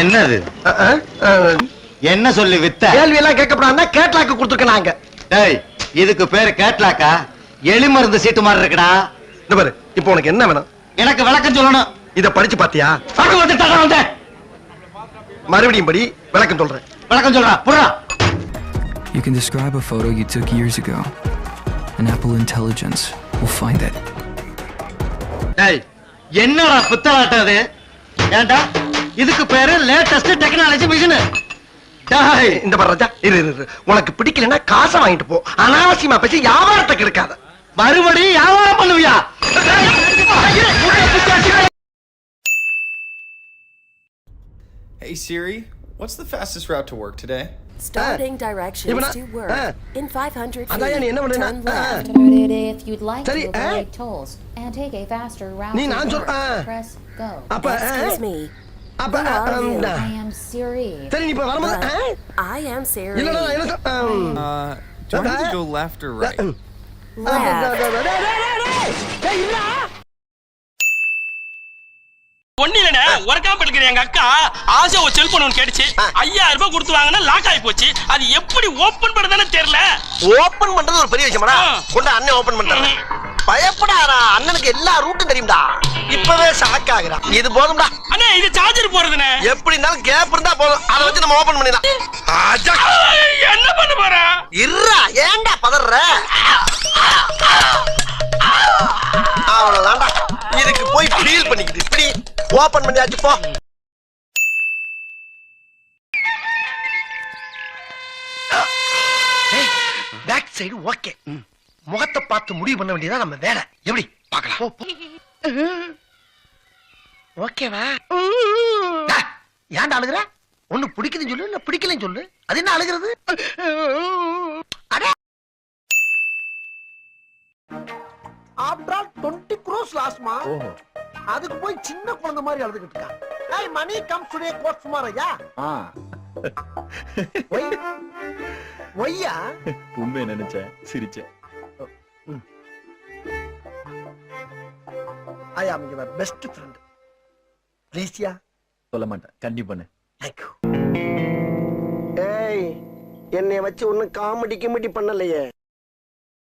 என்னது? என்ன சொல்லி வித்த? கேள்வி எல்லாம் கேட்கப்படாம கேட்லாக்கு கொடுத்துருக்காங்க. டேய், இதுக்கு பேரு கேட்லாக்கா? எலி மருந்து சீட்டு மாதிரி இருக்குடா. இந்த பாரு, இப்போ உனக்கு என்ன வேணும்? எனக்கு விளக்கம் சொல்லணும். இத படிச்சு பாத்தியா? மறுபடியும் படி, விளக்கம் சொல்றேன். விளக்கம் சொல்றா, புறா. You can describe a photo you took years ago. An Apple Intelligence will find it. டேய், என்னடா புத்தலாட்டம் அது? ஏண்டா, இதுக்கு பேரு லேட்டஸ்ட் டெக்னாலஜி மிஷின். டேய், இந்த பாரு ராஜா, இரு. உனக்கு பிடிக்கலன்னா காசை வாங்கிட்டு போ. அனாவசியமா பேசி வியாபாரத்தை கெடுக்காத. மறுபடியும் வியாபாரம் பண்ணுவியா? Hey Siri, what's the fastest route to work today? Starting directions to work in 500 feet. Turn left. If you'd like to avoid tolls and take a faster route to work, press go. Excuse me. Who are you? I am Siri. I am Siri. Do I need to go left or right? ஒன்னிலனே ஒர்க்காப் எடுக்கிற எங்க அக்கா ஆசை ஒரு cellphone ஒன்று கேட்டுச்சு. 5000 ரூபாய் கொடுத்து வாங்கினா லாக் ஆகி போச்சு. அது எப்படி ஓபன் பண்றதுன்னு தெரியல. ஓபன் பண்றது ஒரு பெரிய விஷயமா? கொண்டு அண்ணன் ஓபன் பண்றேன். பயப்படாதா, அண்ணனுக்கு எல்லா ரூட்டும் தெரியும்டா. இப்பவே ஷாக் ஆகுறா. இது போதும்டா. அண்ணே, இது சார்ஜர் போறதுனே. எப்படி இருந்தாலும் கேப் இருந்தா போதும். அத வச்சு நம்ம ஓபன் பண்ணிடலாம். என்ன பண்ண போற? இருடா, ஏன்டா பதற? அவ்வளவுதான்டா. இதுக்கு போய் ஃபீல் பண்ணிக்கிட்டு இப்படி ஓபன் பண்ணியாச்சு போ. Back side okay. முகத்தை பார்த்து முடிவு பண்ண வேண்டியதா நம்ம வேலை. எப்படி பார்க்கலாம்? ஓகேவா? ஏன்டா அழுகுற? ஒண்ணு பிடிக்குதுன்னு சொல்லு, இல்ல பிடிக்கலன்னு சொல்லு. அது என்ன அழுகிறது? After all 20 crores லாஸ்மா. அதுக்கு போய் சின்ன குழந்தை மாதிரி அழுதுகிட்டு இருக்கான். ஏய், மணி கம் டுடே கோட் சுமாரையா? ஒய்யா? உண்மை நினைச்சேன், சிரிச்சேன். ஐ ஆம் யுவர் பெஸ்ட் ஃப்ரெண்ட். ப்ளீஸ்யா? சொல்ல மாட்டேன், கண்டிப்பா. Thank you. ஏய், என்னை வச்சு ஒன்னும் காமெடி பண்ணலையே.